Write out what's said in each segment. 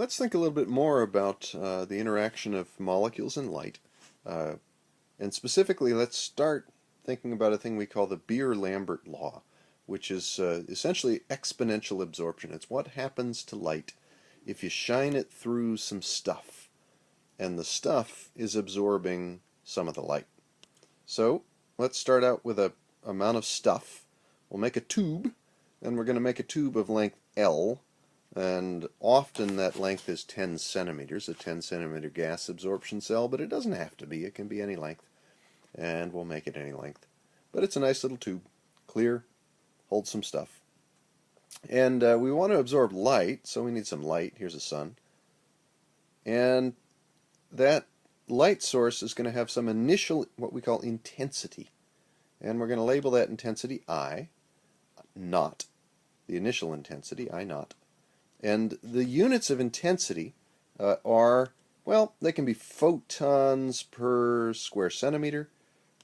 Let's think a little bit more about the interaction of molecules and light. Uh, and specifically, let's start thinking about a thing we call the Beer-Lambert law, which is essentially exponential absorption. It's what happens to light if you shine it through some stuff, and the stuff is absorbing some of the light. So let's start out with a amount of stuff. We'll make a tube, and we're going to make a tube of length L, and often that length is 10 centimeters, a 10 centimeter gas absorption cell, but it doesn't have to be. It can be any length, and we'll make it any length. But it's a nice little tube, clear, holds some stuff. And we want to absorb light, so we need some light. Here's a sun. And that light source is going to have some initial, what we call intensity. And we're going to label that intensity I, naught. The initial intensity, I naught. And the units of intensity are, well, they can be photons per square centimeter,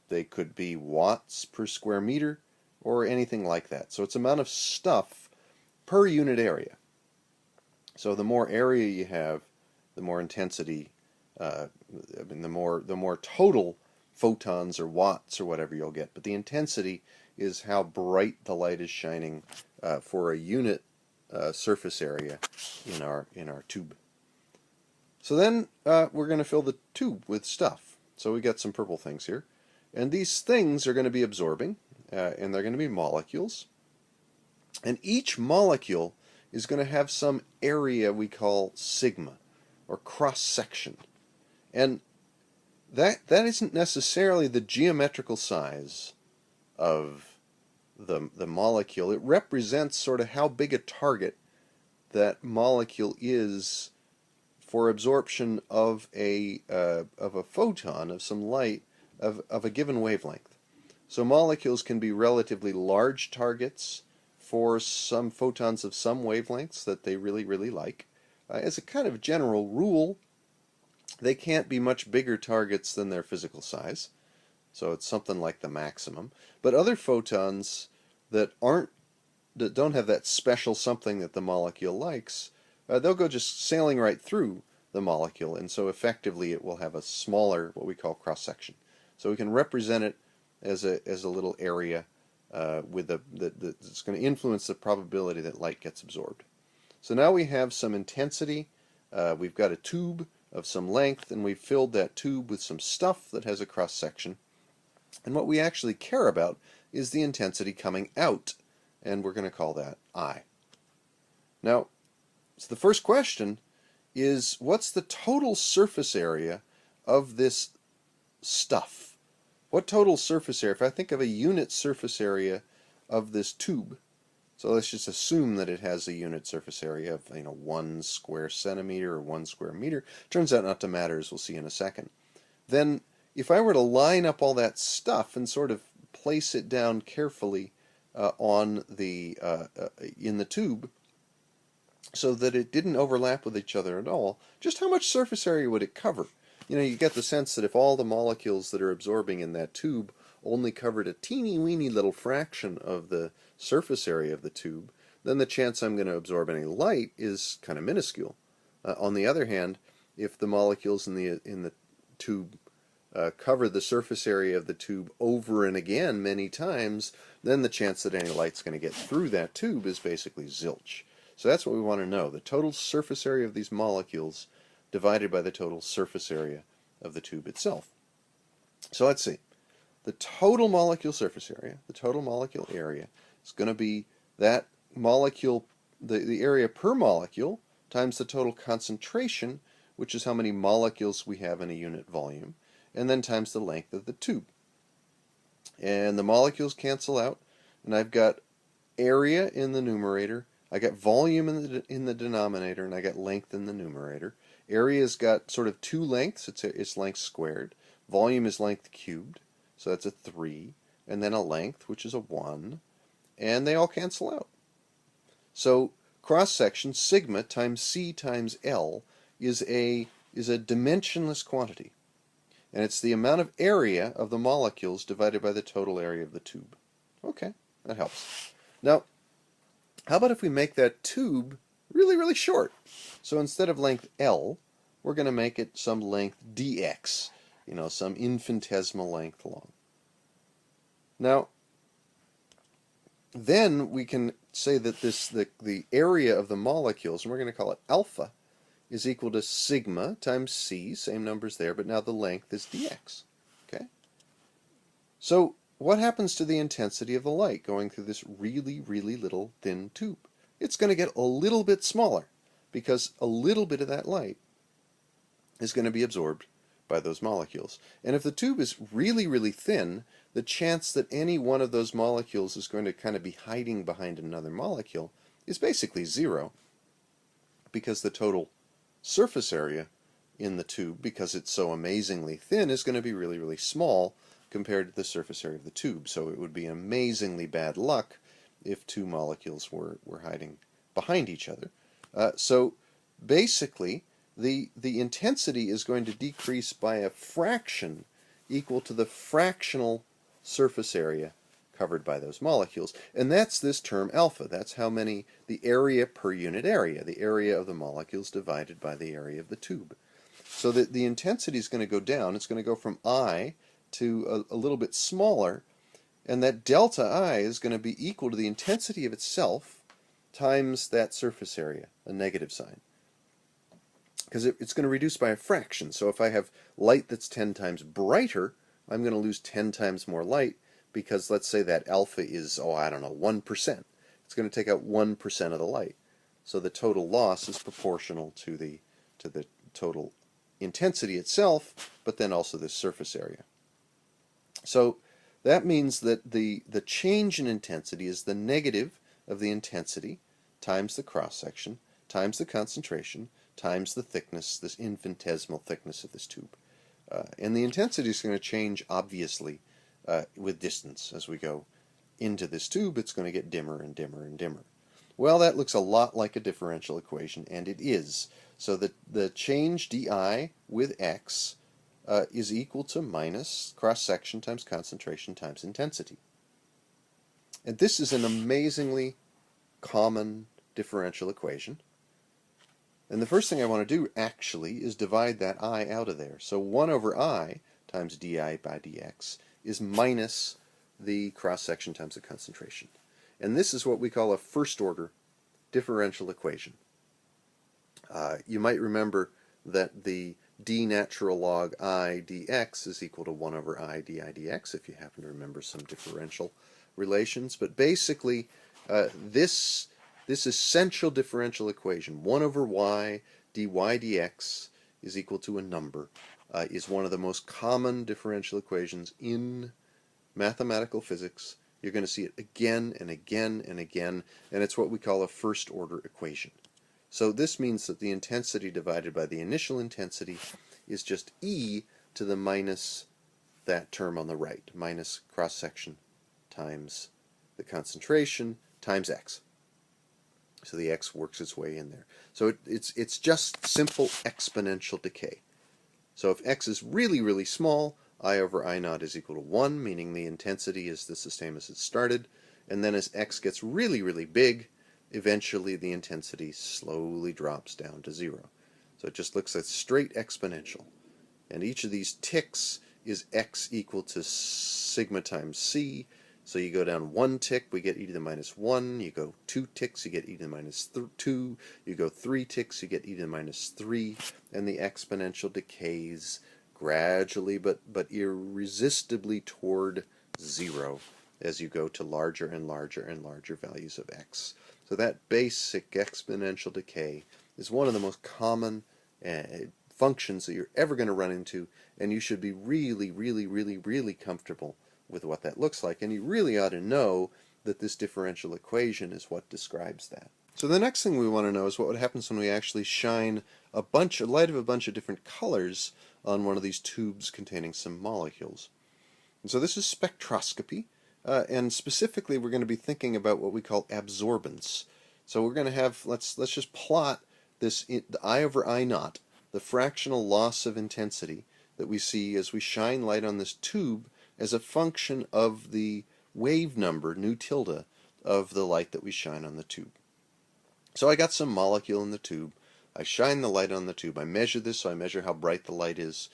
they could be watts per square meter, or anything like that. So it's amount of stuff per unit area. So the more area you have, the more intensity, the more total photons or watts or whatever you'll get. But the intensity is how bright the light is shining for a unit surface area in our tube. So then we're going to fill the tube with stuff. So we got some purple things here, and these things are going to be absorbing, and they're going to be molecules. And each molecule is going to have some area we call sigma, or cross section, and that isn't necessarily the geometrical size of the molecule. It represents sort of how big a target that molecule is for absorption of a photon, of some light, of a given wavelength. So molecules can be relatively large targets for some photons of some wavelengths that they really, really like. As a kind of general rule, they can't be much bigger targets than their physical size. So it's something like the maximum. But other photons that don't have that special something that the molecule likes, they'll go just sailing right through the molecule, and so effectively it will have a smaller, what we call cross section. So we can represent it as a little area that's going to influence the probability that light gets absorbed. So now we have some intensity. We've got a tube of some length, and we've filled that tube with some stuff that has a cross section. And what we actually care about is the intensity coming out, and we're going to call that I. Now, so the first question is, what's the total surface area of this stuff? What total surface area? If I think of a unit surface area of this tube, so let's just assume that it has a unit surface area of 1 square centimeter or 1 square meter. Turns out not to matter, as we'll see in a second. Then if I were to line up all that stuff and sort of place it down carefully in the tube so that it didn't overlap with each other at all, just how much surface area would it cover? You get the sense that if all the molecules that are absorbing in that tube only covered a teeny weeny little fraction of the surface area of the tube, then the chance I'm going to absorb any light is kind of minuscule. On the other hand, if the molecules in the tube cover the surface area of the tube over and again many times, then the chance that any light's going to get through that tube is basically zilch. So that's what we want to know, the total surface area of these molecules divided by the total surface area of the tube itself. So let's see. The total molecule surface area, the total molecule area, is going to be that molecule, the area per molecule, times the total concentration, which is how many molecules we have in a unit volume, and then times the length of the tube. And the molecules cancel out, and I've got area in the numerator, I got volume in the denominator, and I got length in the numerator. Area's got sort of two lengths, it's length squared. Volume is length cubed, so that's a 3, and then a length, which is a 1, and they all cancel out. So cross-section, sigma times c times L, is a dimensionless quantity. And it's the amount of area of the molecules divided by the total area of the tube. Okay, that helps. Now, how about if we make that tube really, really short. So instead of length L, we're going to make it some length dx, some infinitesimal length long. Now, then we can say that the area of the molecules, and we're going to call it alpha, is equal to sigma times c, same numbers there, but now the length is dx. Okay? So what happens to the intensity of the light going through this really, really little thin tube? It's going to get a little bit smaller because a little bit of that light is going to be absorbed by those molecules. And if the tube is really, really thin, the chance that any one of those molecules is going to kind of be hiding behind another molecule is basically zero, because the total surface area in the tube, because it's so amazingly thin, is going to be really, really small compared to the surface area of the tube. So it would be amazingly bad luck if two molecules were hiding behind each other. So basically, the intensity is going to decrease by a fraction equal to the fractional surface area covered by those molecules. And that's this term alpha. That's how many, the area per unit area, the area of the molecules divided by the area of the tube. So that the intensity is going to go down. It's going to go from I to a little bit smaller, and that delta I is going to be equal to the intensity of itself times that surface area, a negative sign. Because it's going to reduce by a fraction. So if I have light that's 10 times brighter, I'm going to lose 10 times more light, because let's say that alpha is, 1%. It's going to take out 1% of the light. So the total loss is proportional to the total intensity itself, but then also the surface area. So that means that the change in intensity is the negative of the intensity times the cross-section times the concentration times the thickness, this infinitesimal thickness of this tube. And the intensity is going to change, obviously, with distance. As we go into this tube, it's going to get dimmer and dimmer and dimmer. Well, that looks a lot like a differential equation, and it is. So the change dI with x is equal to minus cross-section times concentration times intensity. And this is an amazingly common differential equation. And the first thing I want to do, actually, is divide that I out of there. So 1 over I times dI by dx is minus the cross-section times the concentration. And this is what we call a first-order differential equation. You might remember that the d natural log I dx is equal to 1 over I di dx, if you happen to remember some differential relations. But basically, this essential differential equation, 1 over y dy dx is equal to a number, is one of the most common differential equations in mathematical physics. You're going to see it again and again and again, and it's what we call a first-order equation. So this means that the intensity divided by the initial intensity is just e to the minus that term on the right, minus cross-section times the concentration times x. So the x works its way in there. So it's just simple exponential decay. So if x is really, really small, I over I naught is equal to 1, meaning the intensity is the same as it started. And then as x gets really, really big, eventually the intensity slowly drops down to 0. So it just looks like straight exponential. And each of these ticks is x equal to sigma times c. So you go down 1 tick, we get e to the minus 1. You go 2 ticks, you get e to the minus 2. You go 3 ticks, you get e to the minus 3. And the exponential decays gradually but irresistibly toward 0 as you go to larger and larger and larger values of x. So that basic exponential decay is one of the most common functions that you're ever going to run into, and you should be really, really, really, really comfortable with what that looks like, and you really ought to know that this differential equation is what describes that. So the next thing we want to know is what happens when we actually shine a light of a bunch of different colors on one of these tubes containing some molecules. And so this is spectroscopy, and specifically we're going to be thinking about what we call absorbance. So we're going to have, let's just plot this, the I over I naught, the fractional loss of intensity that we see as we shine light on this tube, as a function of the wave number, nu tilde, of the light that we shine on the tube. So I got some molecule in the tube. I shine the light on the tube. I measure this, so I measure how bright the light is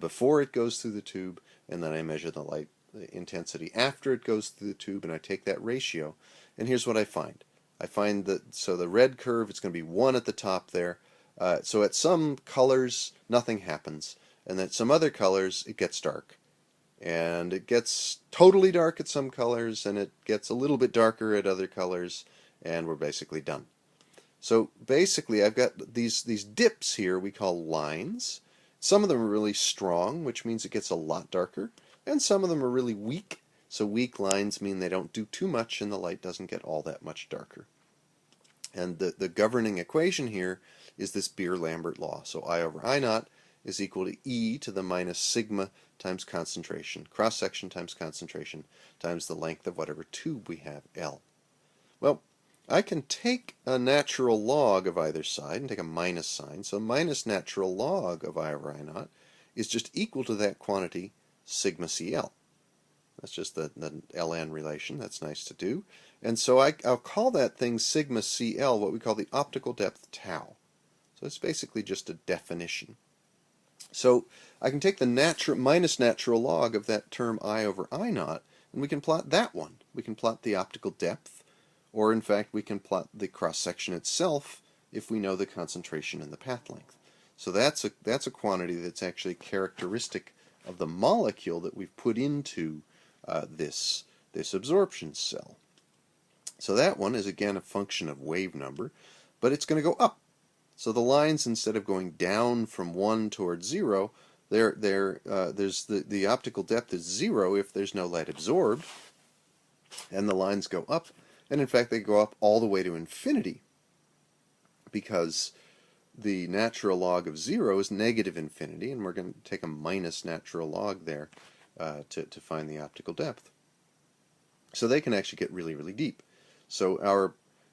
before it goes through the tube, and then I measure the light intensity after it goes through the tube, and I take that ratio. And here's what I find. I find that, so the red curve, it's going to be 1 at the top there. So at some colors, nothing happens. And at some other colors, it gets dark. And it gets totally dark at some colors, and it gets a little bit darker at other colors, and we're basically done. So basically, I've got these dips here we call lines. Some of them are really strong, which means it gets a lot darker, and some of them are really weak. So weak lines mean they don't do too much and the light doesn't get all that much darker. And the governing equation here is this Beer-Lambert law. So I over I naught is equal to E to the minus sigma times concentration, cross-section times concentration, times the length of whatever tube we have, L. Well, I can take a natural log of either side and take a minus sign. So minus natural log of I over I naught is just equal to that quantity sigma CL. That's just the ln relation. That's nice to do. And so I'll call that thing sigma CL what we call the optical depth tau. So it's basically just a definition. So I can take the minus natural log of that term I over I naught, and we can plot that one. We can plot the optical depth, or in fact we can plot the cross-section itself if we know the concentration and the path length. So that's a quantity that's actually characteristic of the molecule that we've put into this absorption cell. So that one is again a function of wave number, but it's going to go up. So the lines, instead of going down from 1 towards 0, there's the optical depth is 0 if there's no light absorbed, and the lines go up, and in fact they go up all the way to infinity, because the natural log of 0 is negative infinity, and we're going to take a minus natural log there to find the optical depth. So they can actually get really, really deep. So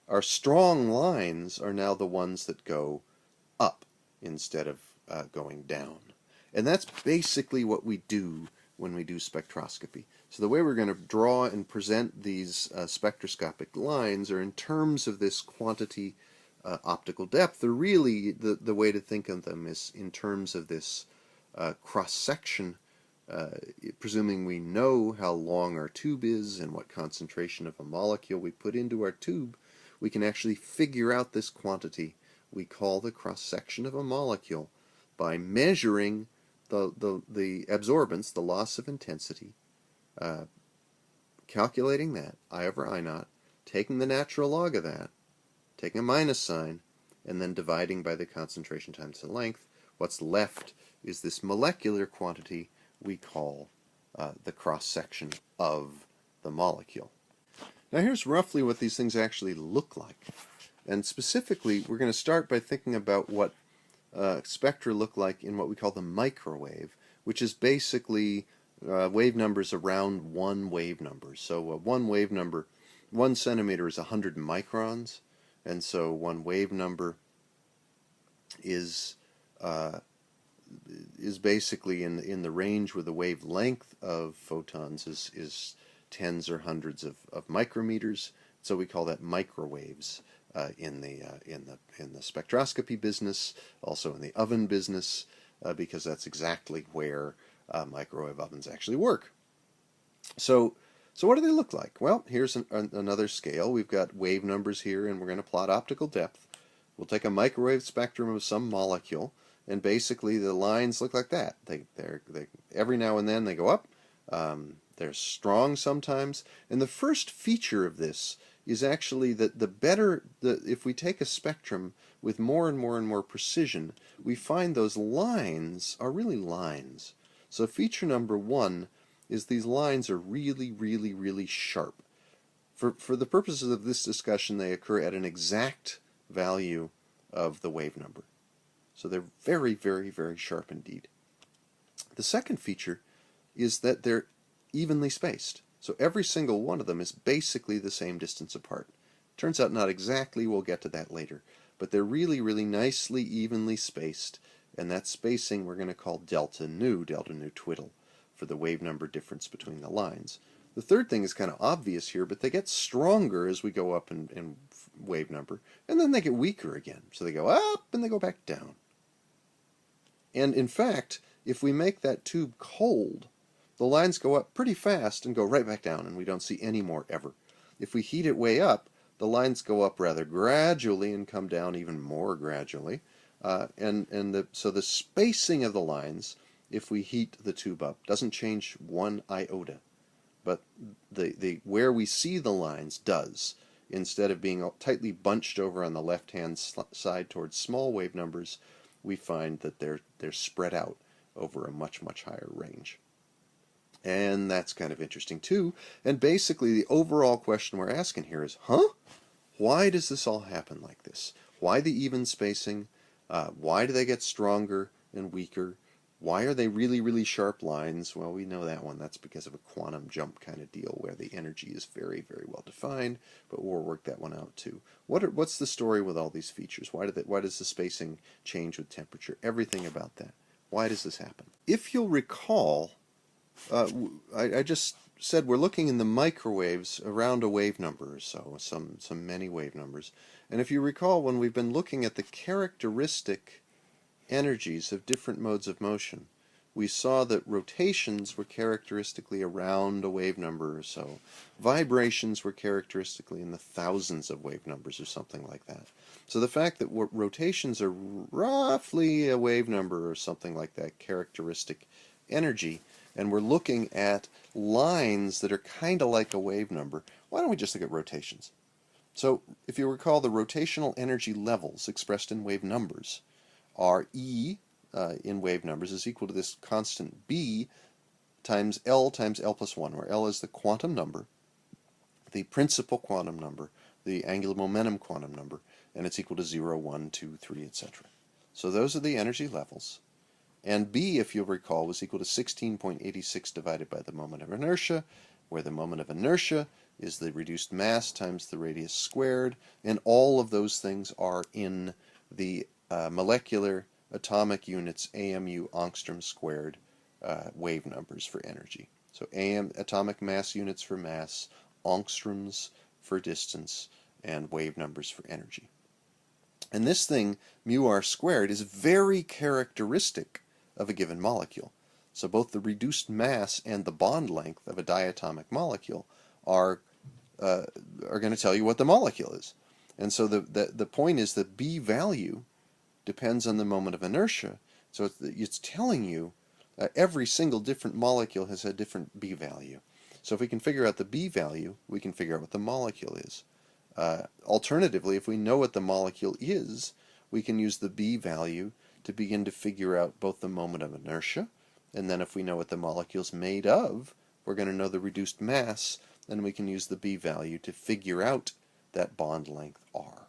our strong lines are now the ones that go up instead of going down. And that's basically what we do when we do spectroscopy. So the way we're going to draw and present these spectroscopic lines are in terms of this quantity optical depth. They're really, the way to think of them is in terms of this cross-section, presuming we know how long our tube is and what concentration of a molecule we put into our tube, we can actually figure out this quantity we call the cross-section of a molecule by measuring the absorbance, the loss of intensity, calculating that, I over I naught, taking the natural log of that, taking a minus sign, and then dividing by the concentration times the length. What's left is this molecular quantity we call the cross-section of the molecule. Now here's roughly what these things actually look like. And specifically, we're going to start by thinking about what spectra look like in what we call the microwave, which is basically wave numbers around 1 wave number. So 1 wave number, 1 centimeter is 100 microns, and so 1 wave number is basically in the range where the wavelength of photons is tens or hundreds of micrometers. So we call that microwaves in the spectroscopy business, also in the oven business, because that's exactly where microwave ovens actually work. So what do they look like? Well, here's another scale. We've got wave numbers here, and we're going to plot optical depth. We'll take a microwave spectrum of some molecule, and basically the lines look like that. They every now and then they go up. They're strong sometimes, and the first feature of this is actually that if we take a spectrum with more and more and more precision, we find those lines are really lines. So feature number 1 is these lines are really, really, really sharp. For the purposes of this discussion, they occur at an exact value of the wave number. So they're very, very, very sharp indeed. The second feature is that they're evenly spaced. So every single one of them is basically the same distance apart. Turns out not exactly, we'll get to that later, but they're really, really nicely evenly spaced, and that spacing we're going to call delta nu twiddle, for the wave number difference between the lines. The third thing is kind of obvious here, but they get stronger as we go up in wave number, and then they get weaker again. So they go up and they go back down. And in fact, if we make that tube cold, the lines go up pretty fast and go right back down, and we don't see any more ever. If we heat it way up, the lines go up rather gradually and come down even more gradually. So the spacing of the lines, if we heat the tube up, doesn't change one iota. But the where we see the lines does. Instead of being tightly bunched over on the left-hand side towards small wave numbers, we find that they're spread out over a much, much higher range. And that's kind of interesting too. And basically the overall question we're asking here is, why does this all happen like this? Why the even spacing? Why do they get stronger and weaker? Why are they really, really sharp lines? Well, we know that one. That's because of a quantum jump kind of deal where the energy is very, very well defined, but we'll work that one out too. What's the story with all these features? Why does the spacing change with temperature? Everything about that. Why does this happen? If you'll recall, I just said we're looking in the microwaves around a wave number or so, some many wave numbers. And if you recall, when we've been looking at the characteristic energies of different modes of motion, we saw that rotations were characteristically around a wave number or so. Vibrations were characteristically in the thousands of wave numbers or something like that. So the fact that rotations are roughly a wave number or something like that, characteristic energy, and we're looking at lines that are kind of like a wave number, why don't we just look at rotations? So if you recall, the rotational energy levels expressed in wave numbers are E in wave numbers is equal to this constant B times L plus 1, where L is the quantum number, the principal quantum number, the angular momentum quantum number, and it's equal to 0, 1, 2, 3, etc. So those are the energy levels. And B, if you'll recall, was equal to 16.86 divided by the moment of inertia, where the moment of inertia is the reduced mass times the radius squared, and all of those things are in the molecular atomic units AMU angstrom squared wave numbers for energy. So atomic mass units for mass, angstroms for distance, and wave numbers for energy. And this thing, mu r squared, is very characteristic of a given molecule. So both the reduced mass and the bond length of a diatomic molecule are going to tell you what the molecule is. And so the point is that B value depends on the moment of inertia. So it's telling you every single different molecule has a different B value. So if we can figure out the B value, we can figure out what the molecule is. Alternatively, if we know what the molecule is, we can use the B value to begin to figure out both the moment of inertia, and then if we know what the molecule's made of, we're going to know the reduced mass, and we can use the B value to figure out that bond length R.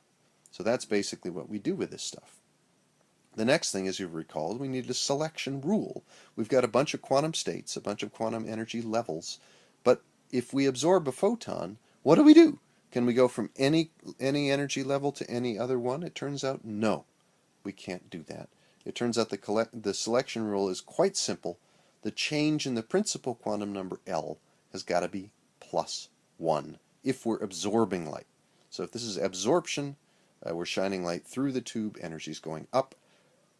So that's basically what we do with this stuff. The next thing, as you recall, we need a selection rule. We've got a bunch of quantum states, a bunch of quantum energy levels, but if we absorb a photon, what do? Can we go from any energy level to any other one? It turns out no, we can't do that. It turns out the selection rule is quite simple. The change in the principal quantum number L has got to be plus 1 if we're absorbing light. So if this is absorption, we're shining light through the tube, energy is going up.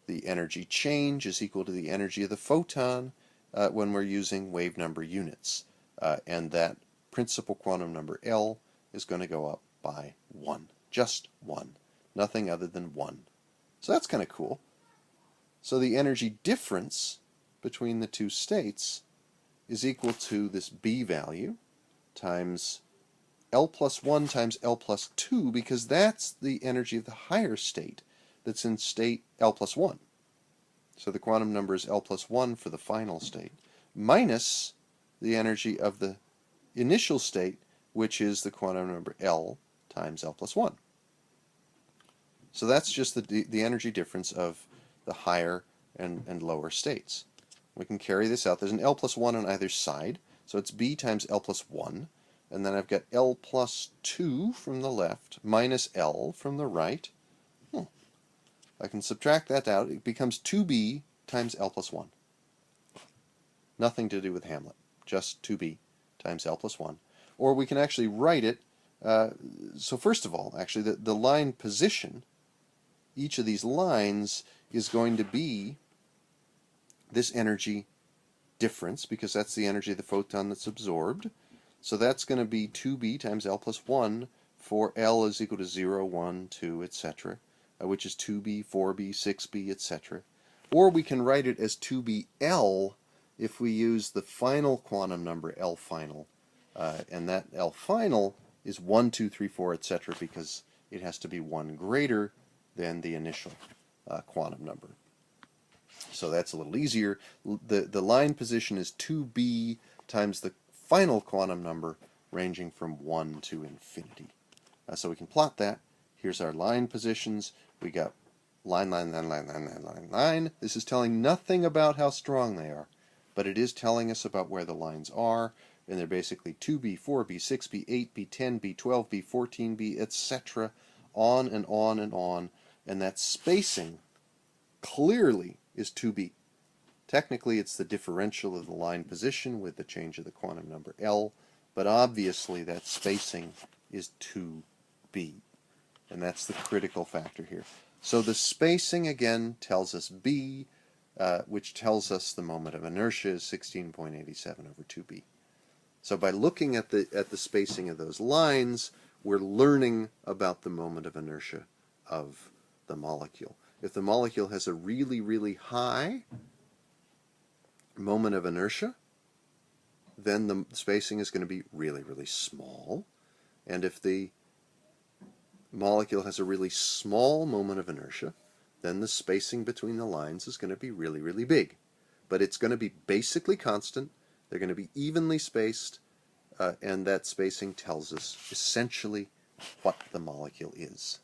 The energy change is equal to the energy of the photon when we're using wave number units. And that principal quantum number L is going to go up by 1. Just 1. Nothing other than 1. So that's kind of cool. So the energy difference between the two states is equal to this B value times L plus 1 times L plus 2, because that's the energy of the higher state that's in state L plus 1. So the quantum number is L plus 1 for the final state, minus the energy of the initial state, which is the quantum number L times L plus 1. So that's just the energy difference of the higher and lower states. We can carry this out. There's an L plus 1 on either side, so it's B times L plus 1. And then I've got L plus 2 from the left minus L from the right. I can subtract that out. It becomes 2B times L plus 1. Nothing to do with Hamlet, just 2B times L plus 1. Or we can actually write it So first of all, actually, the line position, each of these lines is going to be this energy difference, because that's the energy of the photon that's absorbed. So that's going to be 2b times L plus 1 for L is equal to 0, 1, 2, etc., which is 2b, 4b, 6b, etc. Or we can write it as 2bl if we use the final quantum number L final. And that L final is 1, 2, 3, 4, etc., because it has to be 1 greater than the initial quantum number. So that's a little easier. The line position is 2b times the final quantum number, ranging from 1 to infinity. So we can plot that. Here's our line positions. We got line, line, line, line, line, line, line, line. This is telling nothing about how strong they are, but it is telling us about where the lines are, and they're basically 2b, 4b, 6b, 8b, 10b, 12b, 14b, etc., on and on and on, and that spacing clearly is 2b. Technically, it's the differential of the line position with the change of the quantum number L, but obviously that spacing is 2b, and that's the critical factor here. So the spacing, again, tells us b, which tells us the moment of inertia is 16.87 over 2b. So by looking at the spacing of those lines, we're learning about the moment of inertia of the molecule. If the molecule has a really, really high moment of inertia, then the spacing is going to be really, really small. And if the molecule has a really small moment of inertia, then the spacing between the lines is going to be really, really big. But it's going to be basically constant. They're going to be evenly spaced, and that spacing tells us essentially what the molecule is.